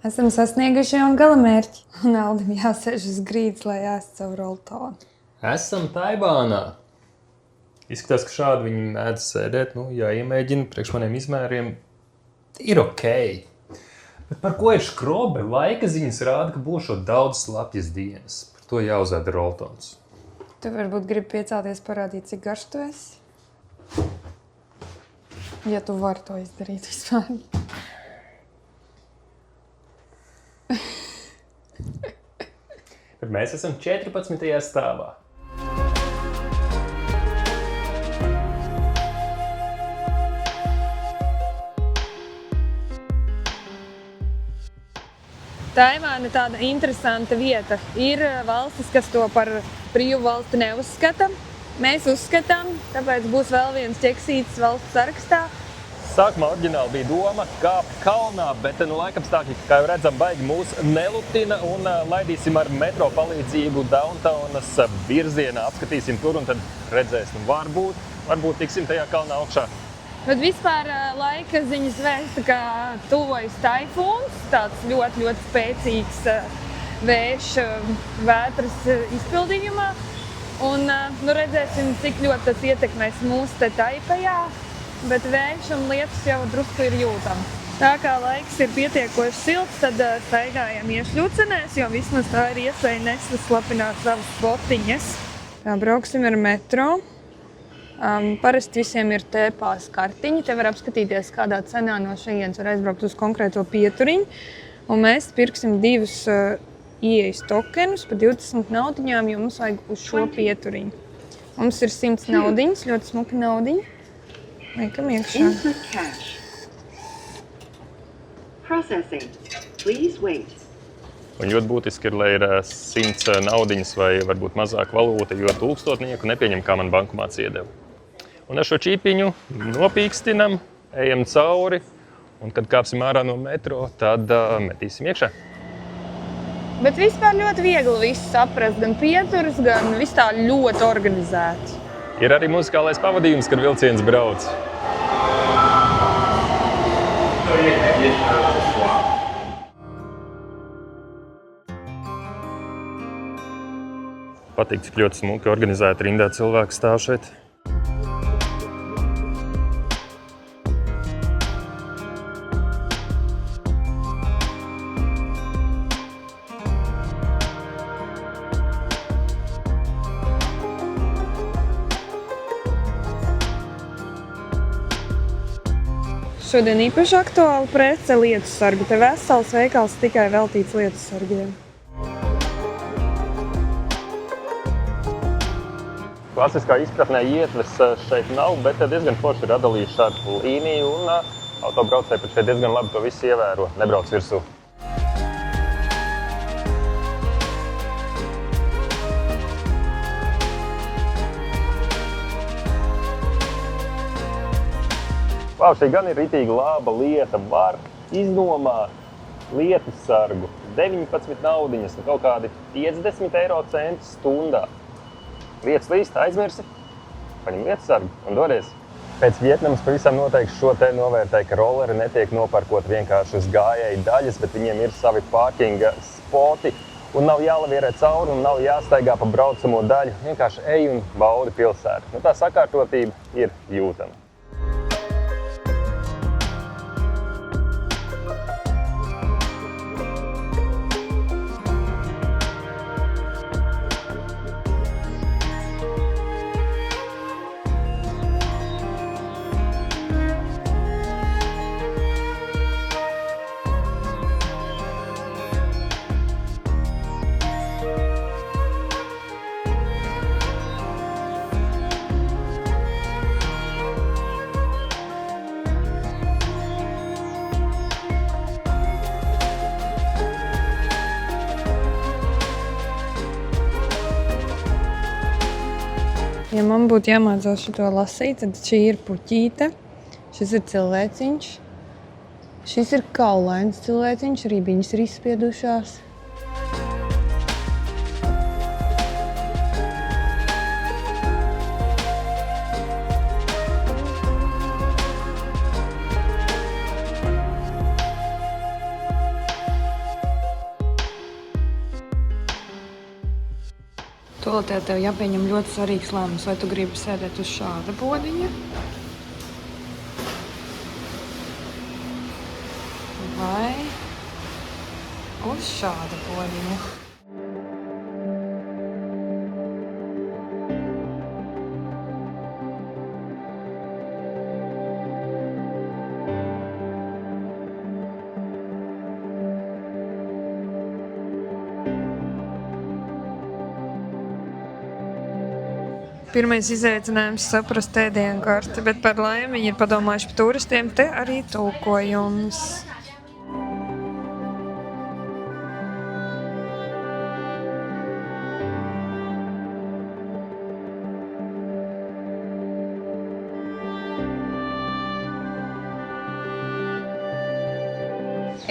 Esam sasnieguši jau galamērķi. Aldim jāsēž uz grīdas, lai ēst savu roltonu. Esam Taivānā. Izskatās, ka šādi viņi mēdz sēdēt. Jāiemēģina priekš maniem izmēriem. Ir ok. Bet par ko ir škrobe? Laika ziņas rāda, ka būšot daudz slapjas dienas. Par to jāuzēda roltons. Tu varbūt gribi piecelties parādīt, cik garš tu esi? Ja tu vari to izdarīt vispār. Bet mēs esam 14. stāvā. Taivāna ir tāda interesanta vieta. Ir valstis, kas to par brīvu valsti neuzskata. Mēs uzskatām, tāpēc būs vēl viens ķeksītis valsts sarakstā. Sākumā oriģināli bija doma kāpt kalnā, bet laikapstākļi, kā jau redzam, baigi mūs nelutina un laidīsim ar metro palīdzību Downtownas virzienā, apskatīsim tur un tad redzēsim. Varbūt tiksim tajā kalnā augšā. Bet vispār laika ziņas vēsta, ka tuvojas taifūns, tāds ļoti, ļoti spēcīgs vējš vētras izpildījumā. Un redzēsim, cik ļoti tas ietekmēs mūs te Taipejā. Bet vējš un lietus jau drusku ir jūtami. Tā kā laiks ir pietiekoši silts, tad staigājam iešļūcenēs, jo vismaz tā ir iespēja nesaslapināt savas botiņas. Tā brauksim ar metro. Parasti visiem ir tēpās kartiņi. Te var apskatīties, kādā cenā no šejienes var aizbraukt uz konkrēto pieturiņu. Un mēs pirksim divus ieejas tokenus par 20 naudiņām, jo mums vajag uz šo pieturiņu. Mums ir 100 naudiņas, ļoti smuka naudiņa. Liekam iekšā. Un ļoti būtiski ir, lai ir 100 naudiņas vai varbūt mazāk valūta, jo 1000 nepieņem, kā man bankomāts iedeva. Un ar šo čīpiņu nopīkstinam, ejam cauri, un kad kāpsim ārā no metro, tad metīsim iekšā. Bet vispār ļoti viegli visu saprast, gan pieturas, gan viss tā ļoti organizēti. Ir arī muzikālais pavadījums, kad vilciens brauc. Patīk, cik ļoti smuki organizēta rindā cilvēki stāv šeit. Šodien īpaši aktuāla prece lietussargu. Te vesels veikals tikai veltīts lietussargiem. Klasiskā izpratnē ietves šeit nav, bet diezgan forši ir atdalījuši šādu līniju un autobraucēji pat šeit diezgan labi to visu ievēro, nebrauc virsū. Šī gan ir ritīgi laba lieta. Var iznomāt lietussargu 19 naudiņas, kaut kādi 50 eiro centi stundā. Vietas līst, aizmirsi, paņem lietussargu un dodies. Pēc Vietnamas pavisam noteikti šo te novērtēja, ka rolleri netiek noparkot vienkārši uz gājēju daļas, bet viņiem ir savi parkinga spoti un nav jālavierē cauri un nav jāstaigā pa braucamo daļu. Vienkārši ej un baudi pilsētu. Tā sakārtotība ir jūtama. Ja man būtu jāmācās šito lasīt, tad šī ir puķīte, šis ir cilvēciņš, šis ir kaulains cilvēciņš, ribiņas ir izspiedušās. Toaletē tev jāpieņem ļoti svarīgs lēmums, vai tu gribi sēdēt uz šāda podiņa, vai uz šāda podiņa. Pirmais izaicinājums saprast ēdienu karti, bet par laimi viņi ir padomājuši par turistiem, te arī tulkojums.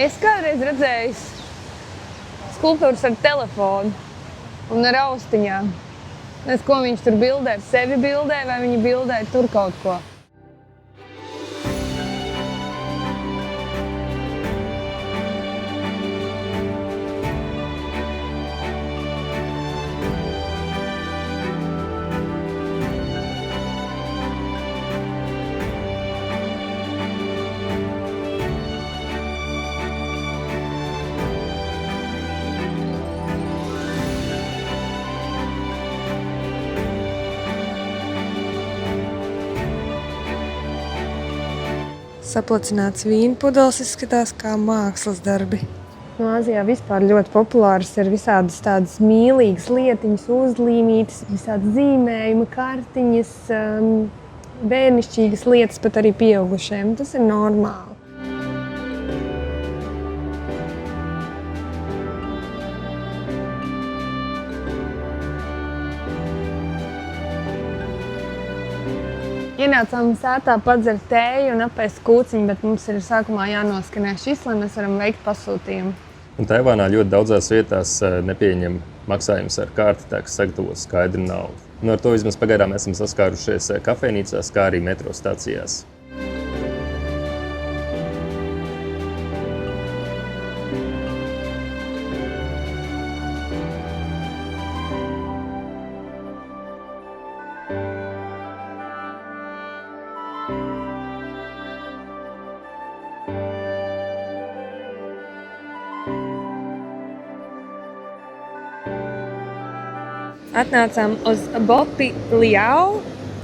Es kādreiz redzēju skulptūras ar telefonu un ar austiņām. Es, ko viņš tur bildē, sevi bildē, vai viņi bildē tur kaut ko. Saplacināts vīnpudeles izskatās kā mākslas darbi. No Āzijā vispār ļoti populāras ir visādas tādas mīlīgas lietiņas, uzlīmītas, visādas zīmējuma, kartiņas, bērnišķīgas lietas pat arī pieaugušiem. Tas ir normāli. Ienācām sētā padzert tēju un apēst kūciņu, bet mums ir sākumā jānoskanē šis, lai mēs varam veikt pasūtījumu. Un Taivānā ļoti daudzās vietās nepieņem maksājumus ar karti, tā kas sagatavo skaidru naudu. Un ar to vismaz pagaidām esam saskārušies kafejnīcās, kā arī metro stacijās. Atnācām uz Bopi Liao,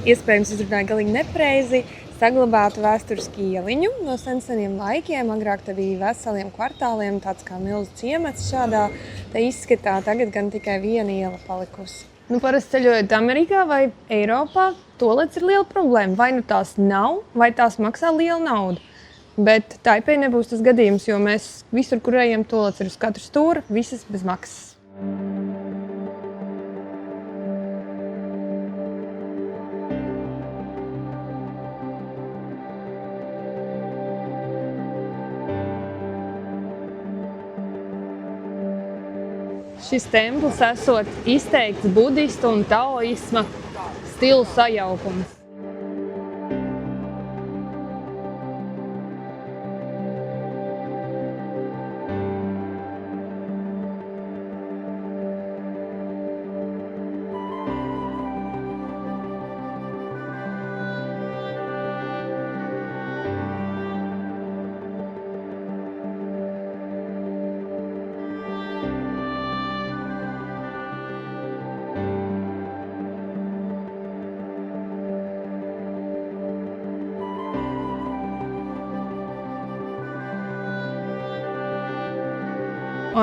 iespējams izrunāju galīgi nepareizi, saglabātu vēsturisku ieliņu no seniem laikiem. Agrāk te bija veseliem kvartāliem, tāds kā milzu ciemats šādā te izskatā, tagad gan tikai viena iela palikusi. Parasti ceļojot Amerikā vai Eiropā, toalets ir liela problēma. Vai nu tās nav, vai tās maksā lielu naudu. Bet Taipei nebūs tas gadījums, jo mēs visur, kur ejam, toalets ir uz katru stūra, visas bez maksas. Šis templis esot izteikts budistu un taoisma stilu sajaukums.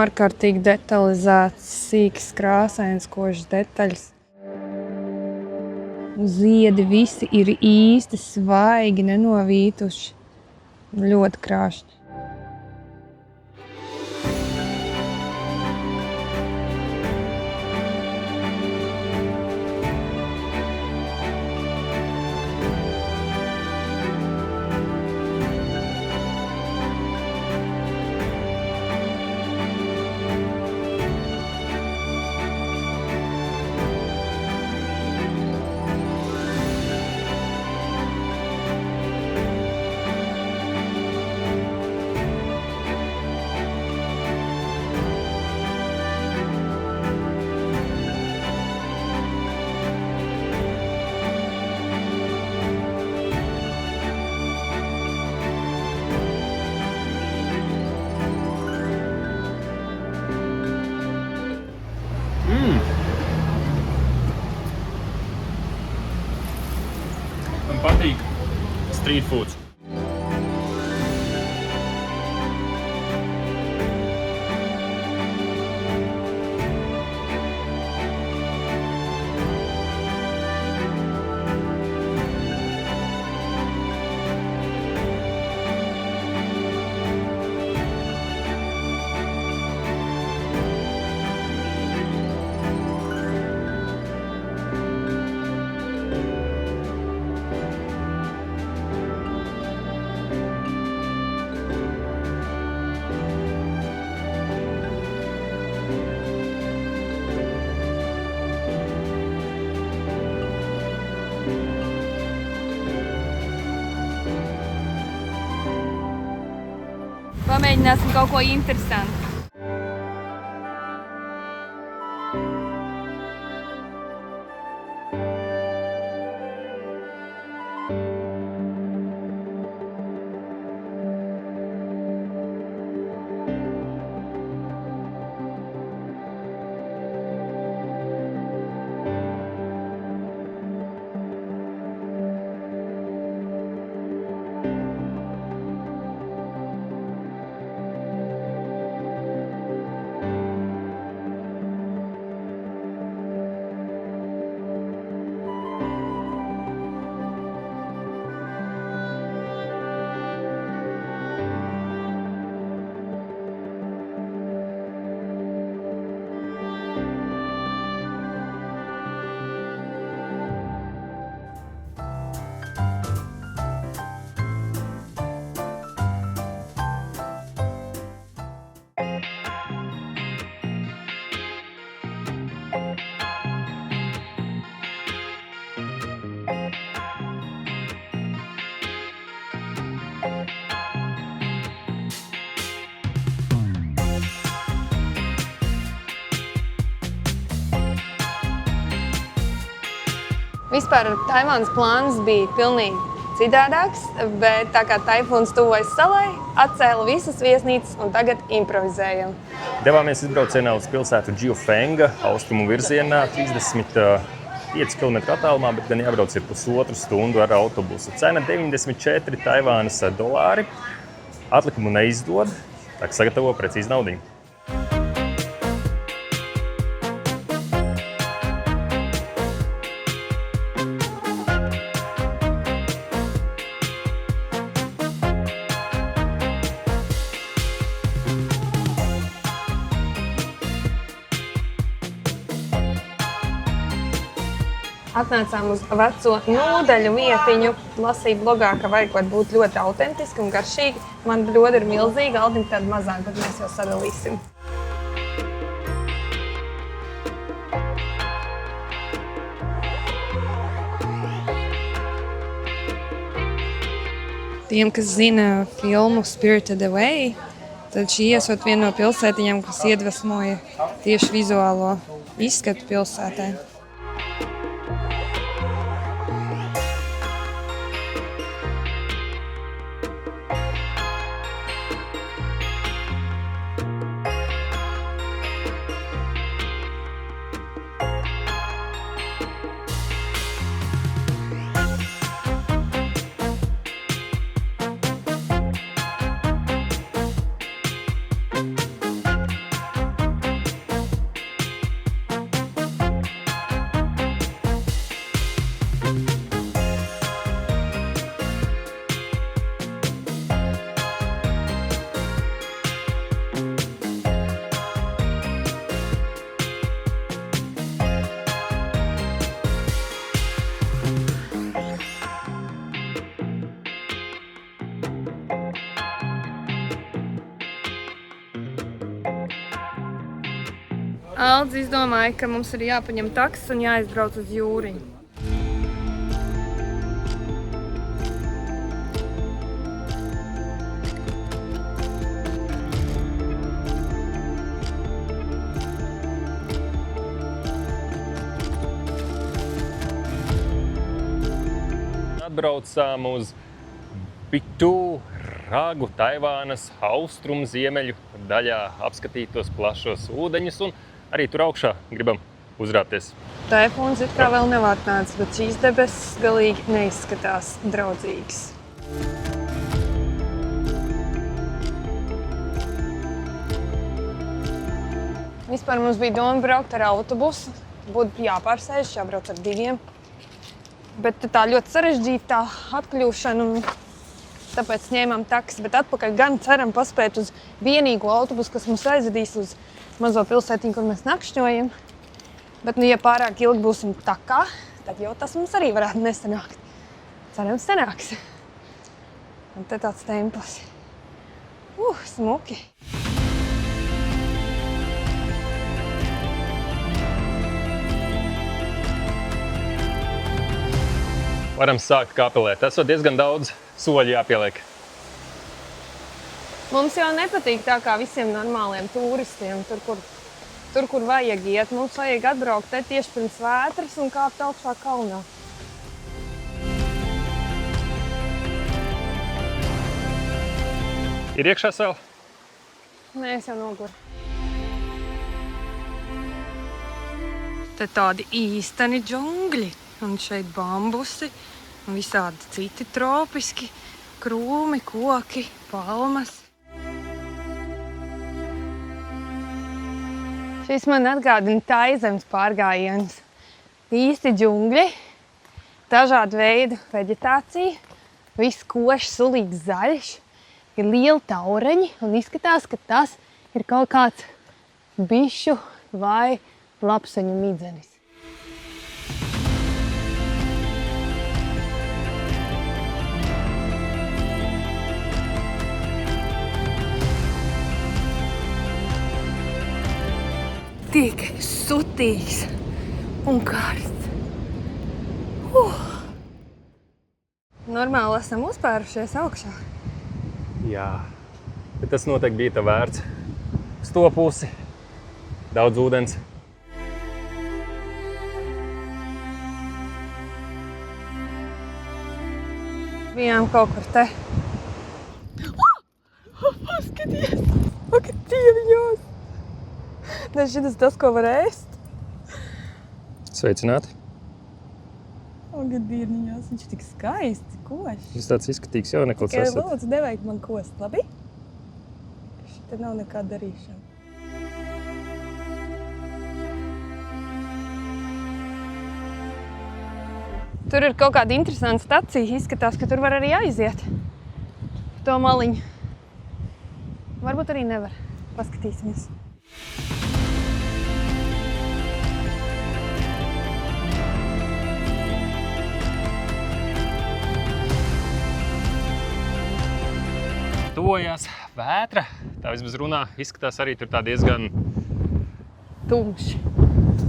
Ārkārtīgi detalizēts, sīks, krāsains, košs detaļas. Ziedi visi ir īsti svaigi, nenovītuši. Ļoti krāšņi. street foods. Pamēģināsim kaut ko interesantu. Vispār Taivānas plāns bija pilnīgi citādāks, bet tā kā taifūns tuvojas salai, atcēla visas viesnīcas un tagad improvizējam. Devāmies izbraucienā uz pilsētu Džiufenga, austrumu virzienā, 35 km attālumā, bet gan jābrauc ir pusotru stundu ar autobusu. Cena 94 Taivānas dolāri. Atlikumu neizdod, tā kā sagatavo precīzi naudiņu. Atnācām uz veco nodaļu vietiņu. Lasīju blogā, ka vajag būt ļoti autentiski un garšīgi. Man bļoda ir milzīga, Aldim tāda mazāk, bet mēs jau sadalīsim. Tiem, kas zina filmu Spirited Away, tad šī esot viena no pilsētiņām, kas iedvesmoja tieši vizuālo izskatu pilsētē. Aldis izdomāja, ka mums ir jāpaņem taksis un jāizbrauc uz jūriņu. Atbraucām uz Bitu Ragu, Taivānas austrumu ziemeļu daļā, apskatīt tos plašos ūdeņus un arī tur augšā gribam uzrāpties. Taifūns it kā vēl nav atnācis, bet šīs debesis galīgi neizskatās draudzīgas. Vispār mums bija doma braukt ar autobusu. Būtu jāpārsēž, jābrauc ar 2. Bet tā ļoti sarežģīta atkļūšana, un tāpēc ņēmām taksi. Bet atpakaļ gan ceram paspēt uz vienīgo autobusu, kas mums aizvedīs uz mazo pilsētiņu, kur mēs nakšņojam. Bet, ja pārāk ilgi būsim takā, tad jau tas mums arī varētu nesanākt. Cerams, sanāks. Un te tāds templis. Smuki. Varam sākt kāpelēt. Esot diezgan daudz soļu jāpieliek. Mums jau nepatīk tā kā visiem normāliem turistiem, tur, kur vajag iet. Mums vajag atbraukt te tieši pirms vētras un kāpt augšā kalnā. Ir iekšā vēl? Nē, es jau noguru. Te tādi īsteni džungļi. Un šeit bambusi un visādi citi tropiski krūmi, koki, palmas. Šis man atgādina Taizemes pārgājienus. Īsti džungļi, dažādu veidu veģetācija, viss košs, sulīgs, zaļš, ir lieli taureņi un izskatās, ka tas ir kaut kāds bišu vai lapseņu midzenis. Tik sutīgs un karsts. Normāli esam uzpērušies augšā. Jā, bet tas noteikti bija tā vērts. Uz to pusi daudz ūdens. Bijām kaut kur te. Paskaties! Ak, dieviņos! Šitas tas, ko var ēst. Sveicināti. Ak, dieviņos, viņš ir tik skaists, košs. Jūs tāds izskatīgs jauneklis esat. esat. Lūdzu, nevajag man kost, labi? Šeit nav nekāda darīšana. Tur ir kaut kāda interesanta stacija. Izskatās, ka tur var arī aiziet. To maliņu. Varbūt arī nevar. Paskatīsimies. Tuvojās vētra. Tā vismaz runā. Izskatās arī tur tā diezgan tumši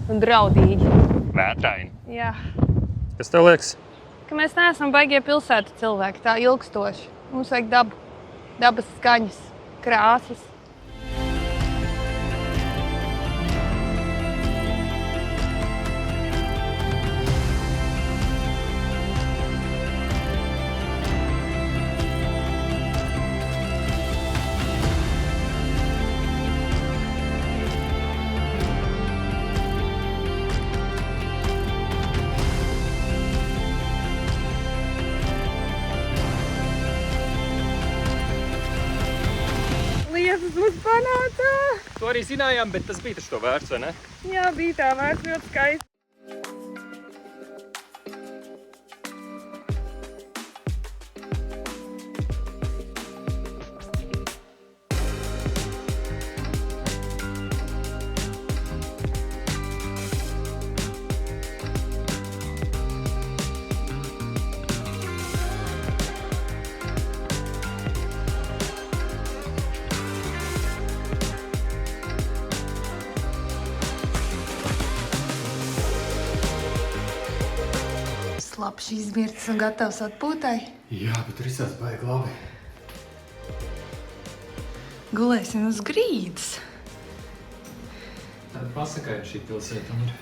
un draudīgi. Vētraini. Jā. Kas tev liekas? Ka mēs neesam baigie pilsētu cilvēki, tā ilgstoši. Mums vajag dabu, dabas skaņas, krāsas. Liesas mums panāca! To arī zinājām, bet tas bija taču to vērts, vai ne? Jā, bija tā vērts, ļoti skaisti. Labs izmirts un gatavs atpūtai. Jā, bet tur izsās baigi labi. Gulēsim uz grīdas. Tāda pasakaina šī pilsēta ir.